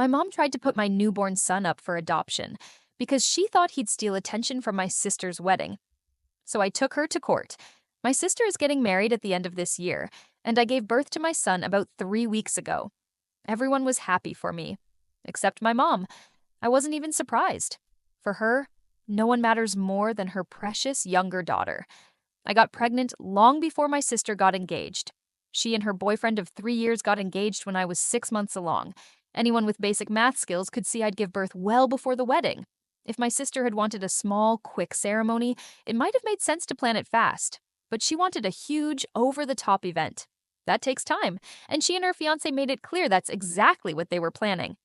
My mom tried to put my newborn son up for adoption because she thought he'd steal attention from my sister's wedding. So I took her to court. My sister is getting married at the end of this year, and I gave birth to my son about 3 weeks ago. Everyone was happy for me, except my mom. I wasn't even surprised. For her, no one matters more than her precious younger daughter. I got pregnant long before my sister got engaged. She and her boyfriend of 3 years got engaged when I was 6 months along. Anyone with basic math skills could see I'd give birth well before the wedding. If my sister had wanted a small, quick ceremony, it might have made sense to plan it fast. But she wanted a huge, over-the-top event. That takes time, and she and her fiancé made it clear that's exactly what they were planning.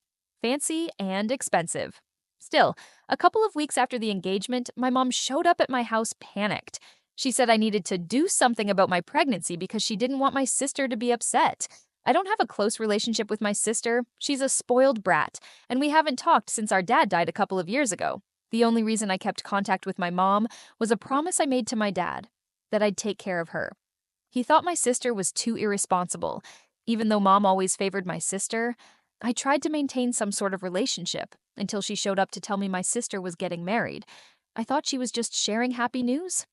Fancy and expensive. Still, a couple of weeks after the engagement, my mom showed up at my house panicked. She said I needed to do something about my pregnancy because she didn't want my sister to be upset. I don't have a close relationship with my sister. She's a spoiled brat, and we haven't talked since our dad died a couple of years ago. The only reason I kept contact with my mom was a promise I made to my dad, that I'd take care of her. He thought my sister was too irresponsible. Even though mom always favored my sister, I tried to maintain some sort of relationship until she showed up to tell me my sister was getting married. I thought she was just sharing happy news.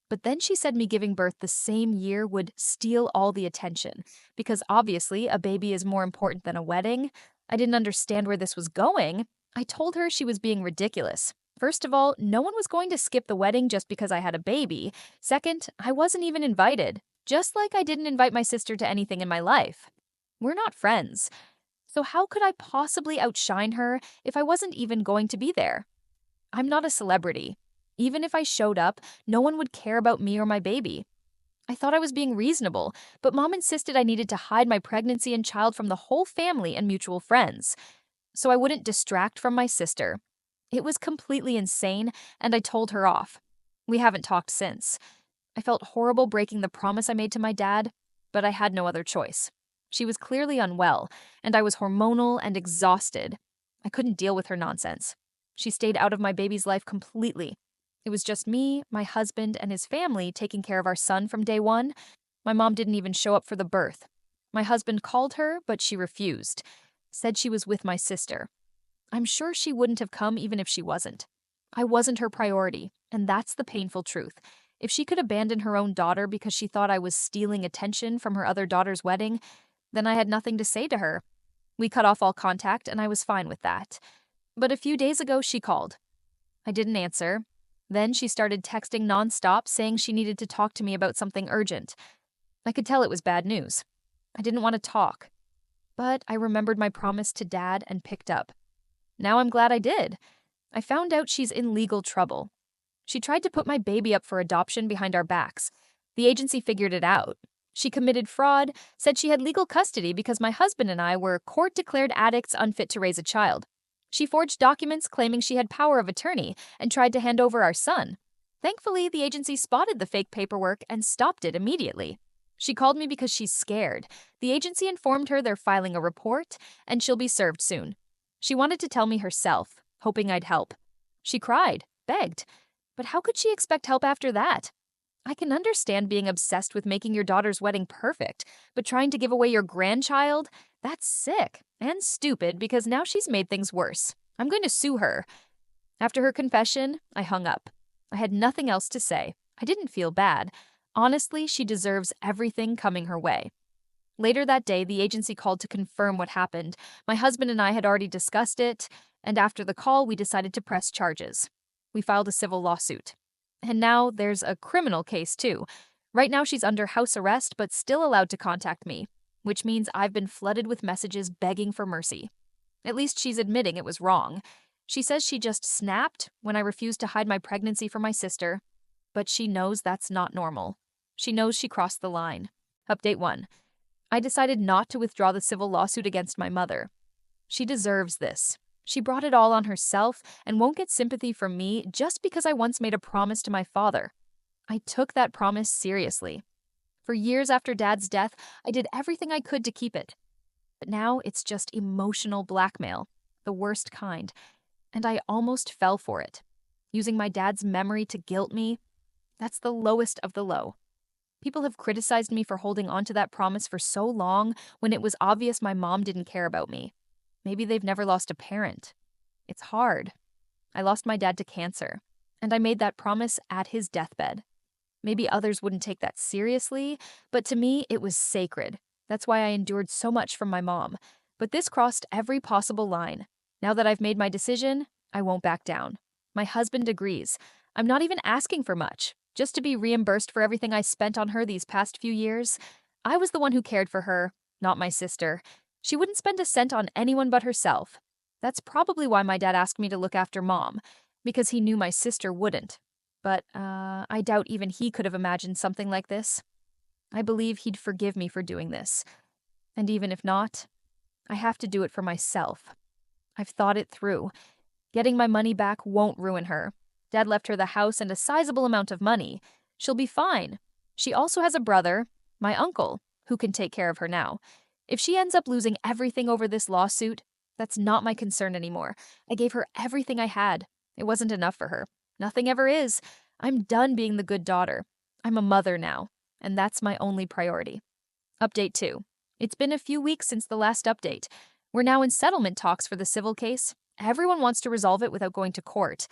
But then she said me giving birth the same year would steal all the attention, because obviously a baby is more important than a wedding. I didn't understand where this was going. I told her she was being ridiculous. First of all, no one was going to skip the wedding just because I had a baby. Second, I wasn't even invited, just like I didn't invite my sister to anything in my life. We're not friends. So how could I possibly outshine her if I wasn't even going to be there? I'm not a celebrity. Even if I showed up, no one would care about me or my baby. I thought I was being reasonable, but mom insisted I needed to hide my pregnancy and child from the whole family and mutual friends, so I wouldn't distract from my sister. It was completely insane, and I told her off. We haven't talked since. I felt horrible breaking the promise I made to my dad, but I had no other choice. She was clearly unwell, and I was hormonal and exhausted. I couldn't deal with her nonsense. She stayed out of my baby's life completely. It was just me, my husband, and his family taking care of our son from day one. My mom didn't even show up for the birth. My husband called her, but she refused. Said she was with my sister. I'm sure she wouldn't have come even if she wasn't. I wasn't her priority, and that's the painful truth. If she could abandon her own daughter because she thought I was stealing attention from her other daughter's wedding, then I had nothing to say to her. We cut off all contact, and I was fine with that. But a few days ago, she called. I didn't answer. Then she started texting nonstop, saying she needed to talk to me about something urgent. I could tell it was bad news. I didn't want to talk. But I remembered my promise to Dad and picked up. Now I'm glad I did. I found out she's in legal trouble. She tried to put my baby up for adoption behind our backs. The agency figured it out. She committed fraud, said she had legal custody because my husband and I were court-declared addicts unfit to raise a child. She forged documents claiming she had power of attorney and tried to hand over our son. Thankfully, the agency spotted the fake paperwork and stopped it immediately. She called me because she's scared. The agency informed her they're filing a report and she'll be served soon. She wanted to tell me herself, hoping I'd help. She cried, begged. But how could she expect help after that? I can understand being obsessed with making your daughter's wedding perfect, but trying to give away your grandchild? That's sick and stupid because now she's made things worse. I'm going to sue her. After her confession, I hung up. I had nothing else to say. I didn't feel bad. Honestly, she deserves everything coming her way. Later that day, the agency called to confirm what happened. My husband and I had already discussed it, and after the call, we decided to press charges. We filed a civil lawsuit. And now there's a criminal case, too. Right now, she's under house arrest, but still allowed to contact me, which means I've been flooded with messages begging for mercy. At least she's admitting it was wrong. She says she just snapped when I refused to hide my pregnancy from my sister, but she knows that's not normal. She knows she crossed the line. Update 1. I decided not to withdraw the civil lawsuit against my mother. She deserves this. She brought it all on herself and won't get sympathy from me just because I once made a promise to my father. I took that promise seriously. For years after Dad's death, I did everything I could to keep it. But now it's just emotional blackmail, the worst kind, and I almost fell for it. Using my dad's memory to guilt me, that's the lowest of the low. People have criticized me for holding on to that promise for so long when it was obvious my mom didn't care about me. Maybe they've never lost a parent. It's hard. I lost my dad to cancer, and I made that promise at his deathbed. Maybe others wouldn't take that seriously, but to me, it was sacred. That's why I endured so much from my mom. But this crossed every possible line. Now that I've made my decision, I won't back down. My husband agrees. I'm not even asking for much, just to be reimbursed for everything I spent on her these past few years. I was the one who cared for her, not my sister. She wouldn't spend a cent on anyone but herself. That's probably why my dad asked me to look after mom, because he knew my sister wouldn't. But I doubt even he could have imagined something like this. I believe he'd forgive me for doing this. And even if not, I have to do it for myself. I've thought it through. Getting my money back won't ruin her. Dad left her the house and a sizable amount of money. She'll be fine. She also has a brother, my uncle, who can take care of her now. If she ends up losing everything over this lawsuit, that's not my concern anymore. I gave her everything I had. It wasn't enough for her. Nothing ever is. I'm done being the good daughter. I'm a mother now, and that's my only priority. Update 2. It's been a few weeks since the last update. We're now in settlement talks for the civil case. Everyone wants to resolve it without going to court.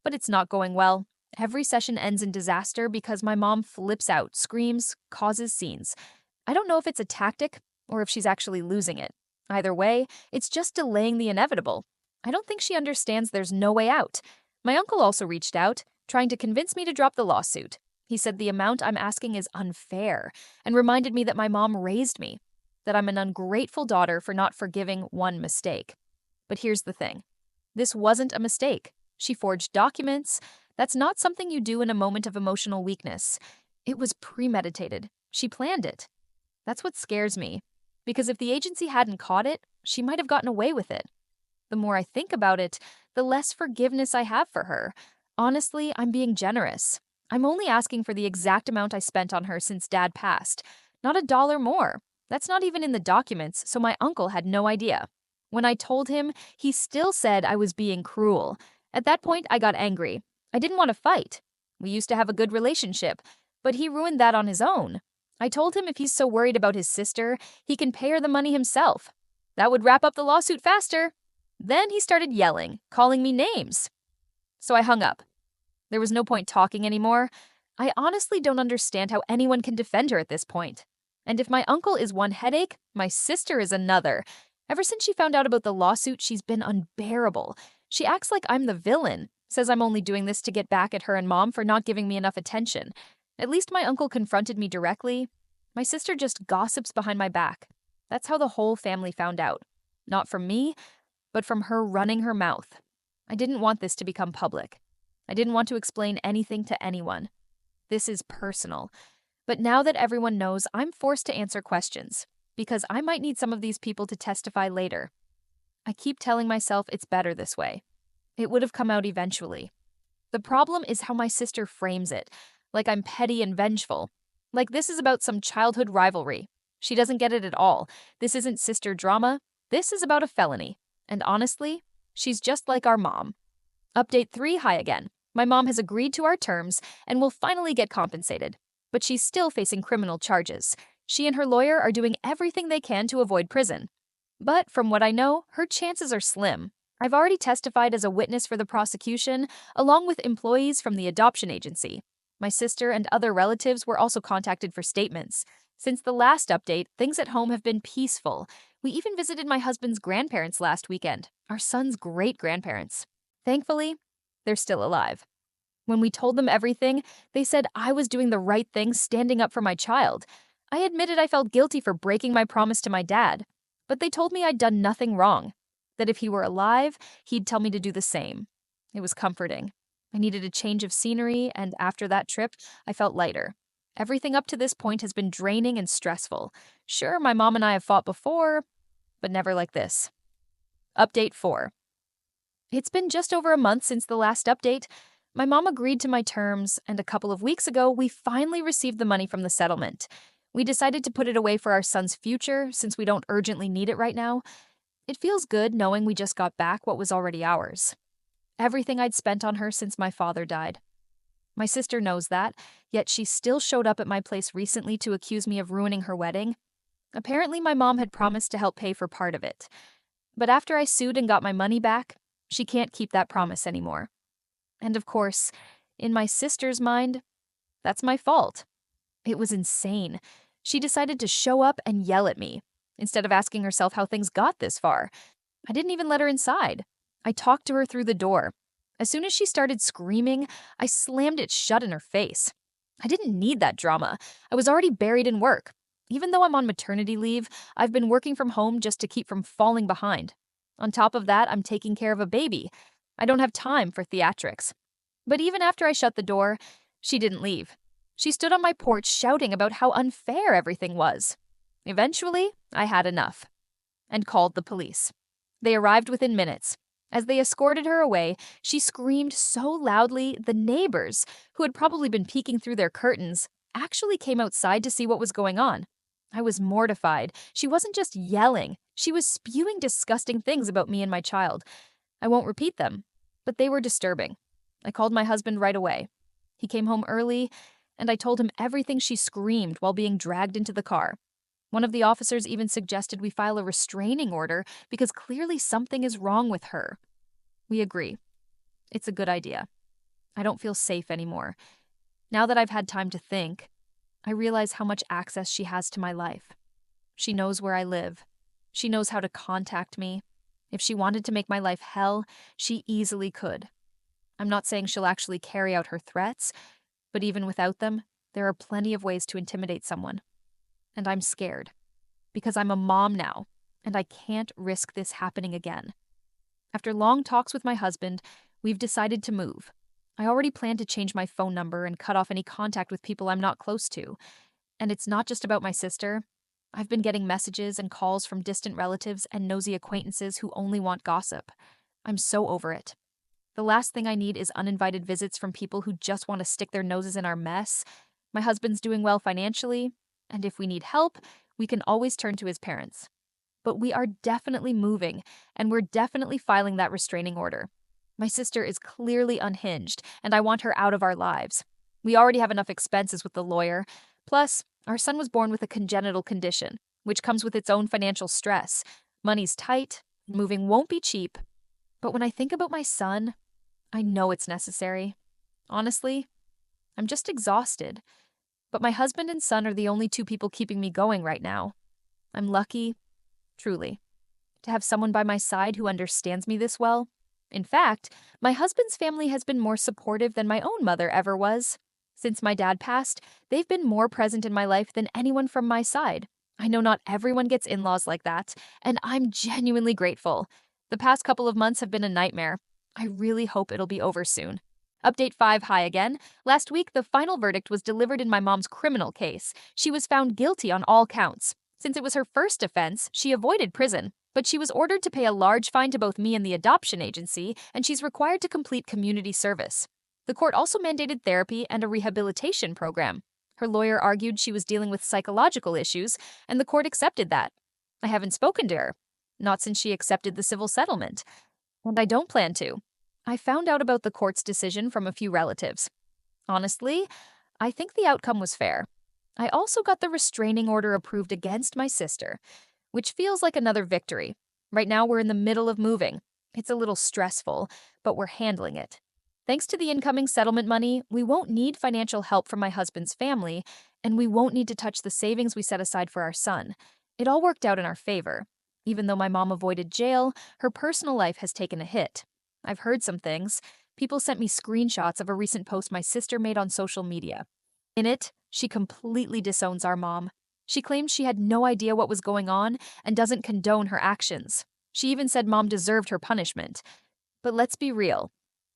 But it's not going well. Every session ends in disaster because my mom flips out, screams, causes scenes. I don't know if it's a tactic or if she's actually losing it. Either way, it's just delaying the inevitable. I don't think she understands there's no way out. My uncle also reached out, trying to convince me to drop the lawsuit. He said the amount I'm asking is unfair and reminded me that my mom raised me, that I'm an ungrateful daughter for not forgiving one mistake. But here's the thing. This wasn't a mistake. She forged documents. That's not something you do in a moment of emotional weakness. It was premeditated. She planned it. That's what scares me, because if the agency hadn't caught it, she might have gotten away with it. The more I think about it, the less forgiveness I have for her. Honestly, I'm being generous. I'm only asking for the exact amount I spent on her since Dad passed. Not a dollar more. That's not even in the documents, so my uncle had no idea. When I told him, he still said I was being cruel. At that point, I got angry. I didn't want to fight. We used to have a good relationship, but he ruined that on his own. I told him if he's so worried about his sister, he can pay her the money himself. That would wrap up the lawsuit faster. Then he started yelling, calling me names. So I hung up. There was no point talking anymore. I honestly don't understand how anyone can defend her at this point. And if my uncle is one headache, my sister is another. Ever since she found out about the lawsuit, she's been unbearable. She acts like I'm the villain, says I'm only doing this to get back at her and mom for not giving me enough attention. At least my uncle confronted me directly. My sister just gossips behind my back. That's how the whole family found out. Not from me, but from her running her mouth. I didn't want this to become public. I didn't want to explain anything to anyone. This is personal. But now that everyone knows, I'm forced to answer questions, because I might need some of these people to testify later. I keep telling myself it's better this way. It would have come out eventually. The problem is how my sister frames it, like I'm petty and vengeful. Like this is about some childhood rivalry. She doesn't get it at all. This isn't sister drama. This is about a felony. And honestly, she's just like our mom. Update 3, hi again. My mom has agreed to our terms and will finally get compensated. But she's still facing criminal charges. She and her lawyer are doing everything they can to avoid prison. But from what I know, her chances are slim. I've already testified as a witness for the prosecution, along with employees from the adoption agency. My sister and other relatives were also contacted for statements. Since the last update, things at home have been peaceful. We even visited my husband's grandparents last weekend, our son's great-grandparents. Thankfully, they're still alive. When we told them everything, they said I was doing the right thing standing up for my child. I admitted I felt guilty for breaking my promise to my dad, but they told me I'd done nothing wrong, that if he were alive, he'd tell me to do the same. It was comforting. I needed a change of scenery, and after that trip, I felt lighter. Everything up to this point has been draining and stressful. Sure, my mom and I have fought before, but never like this. Update 4. It's been just over a month since the last update. My mom agreed to my terms, and a couple of weeks ago, we finally received the money from the settlement. We decided to put it away for our son's future, since we don't urgently need it right now. It feels good knowing we just got back what was already ours. Everything I'd spent on her since my father died. My sister knows that, yet she still showed up at my place recently to accuse me of ruining her wedding. Apparently, my mom had promised to help pay for part of it. But after I sued and got my money back, she can't keep that promise anymore. And of course, in my sister's mind, that's my fault. It was insane. She decided to show up and yell at me, instead of asking herself how things got this far. I didn't even let her inside. I talked to her through the door. As soon as she started screaming, I slammed it shut in her face. I didn't need that drama. I was already buried in work. Even though I'm on maternity leave, I've been working from home just to keep from falling behind. On top of that, I'm taking care of a baby. I don't have time for theatrics. But even after I shut the door, she didn't leave. She stood on my porch shouting about how unfair everything was. Eventually, I had enough and called the police. They arrived within minutes. As they escorted her away, she screamed so loudly the neighbors, who had probably been peeking through their curtains, actually came outside to see what was going on. I was mortified. She wasn't just yelling, she was spewing disgusting things about me and my child. I won't repeat them, but they were disturbing. I called my husband right away. He came home early, and I told him everything she screamed while being dragged into the car. One of the officers even suggested we file a restraining order because clearly something is wrong with her. We agree. It's a good idea. I don't feel safe anymore. Now that I've had time to think, I realize how much access she has to my life. She knows where I live. She knows how to contact me. If she wanted to make my life hell, she easily could. I'm not saying she'll actually carry out her threats, but even without them, there are plenty of ways to intimidate someone. And I'm scared, because I'm a mom now, and I can't risk this happening again. After long talks with my husband, we've decided to move. I already plan to change my phone number and cut off any contact with people I'm not close to. And it's not just about my sister. I've been getting messages and calls from distant relatives and nosy acquaintances who only want gossip. I'm so over it. The last thing I need is uninvited visits from people who just want to stick their noses in our mess. My husband's doing well financially, and if we need help, we can always turn to his parents. But we are definitely moving, and we're definitely filing that restraining order. My sister is clearly unhinged, and I want her out of our lives. We already have enough expenses with the lawyer. Plus, our son was born with a congenital condition, which comes with its own financial stress. Money's tight, moving won't be cheap. But when I think about my son, I know it's necessary. Honestly, I'm just exhausted. But my husband and son are the only two people keeping me going right now. I'm lucky, truly, to have someone by my side who understands me this well. In fact, my husband's family has been more supportive than my own mother ever was. Since my dad passed, they've been more present in my life than anyone from my side. I know not everyone gets in-laws like that, and I'm genuinely grateful. The past couple of months have been a nightmare. I really hope it'll be over soon. Update 5 high again. Last week, the final verdict was delivered in my mom's criminal case. She was found guilty on all counts. Since it was her first offense, she avoided prison, but she was ordered to pay a large fine to both me and the adoption agency, and she's required to complete community service. The court also mandated therapy and a rehabilitation program. Her lawyer argued she was dealing with psychological issues, and the court accepted that. I haven't spoken to her, not since she accepted the civil settlement. And I don't plan to. I found out about the court's decision from a few relatives. Honestly, I think the outcome was fair. I also got the restraining order approved against my sister, which feels like another victory. Right now, we're in the middle of moving. It's a little stressful, but we're handling it. Thanks to the incoming settlement money, we won't need financial help from my husband's family, and we won't need to touch the savings we set aside for our son. It all worked out in our favor. Even though my mom avoided jail, her personal life has taken a hit. I've heard some things. People sent me screenshots of a recent post my sister made on social media. In it, she completely disowns our mom. She claims she had no idea what was going on and doesn't condone her actions. She even said mom deserved her punishment. But let's be real.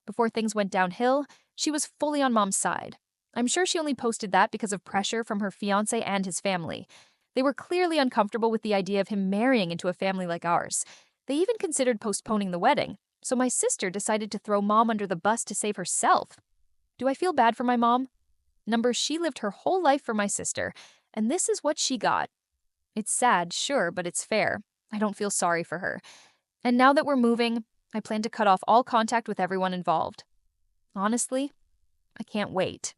Before things went downhill, she was fully on mom's side. I'm sure she only posted that because of pressure from her fiancé and his family. They were clearly uncomfortable with the idea of him marrying into a family like ours. They even considered postponing the wedding. So my sister decided to throw mom under the bus to save herself. Do I feel bad for my mom? She lived her whole life for my sister, and this is what she got. It's sad, sure, but it's fair. I don't feel sorry for her. And now that we're moving, I plan to cut off all contact with everyone involved. Honestly, I can't wait.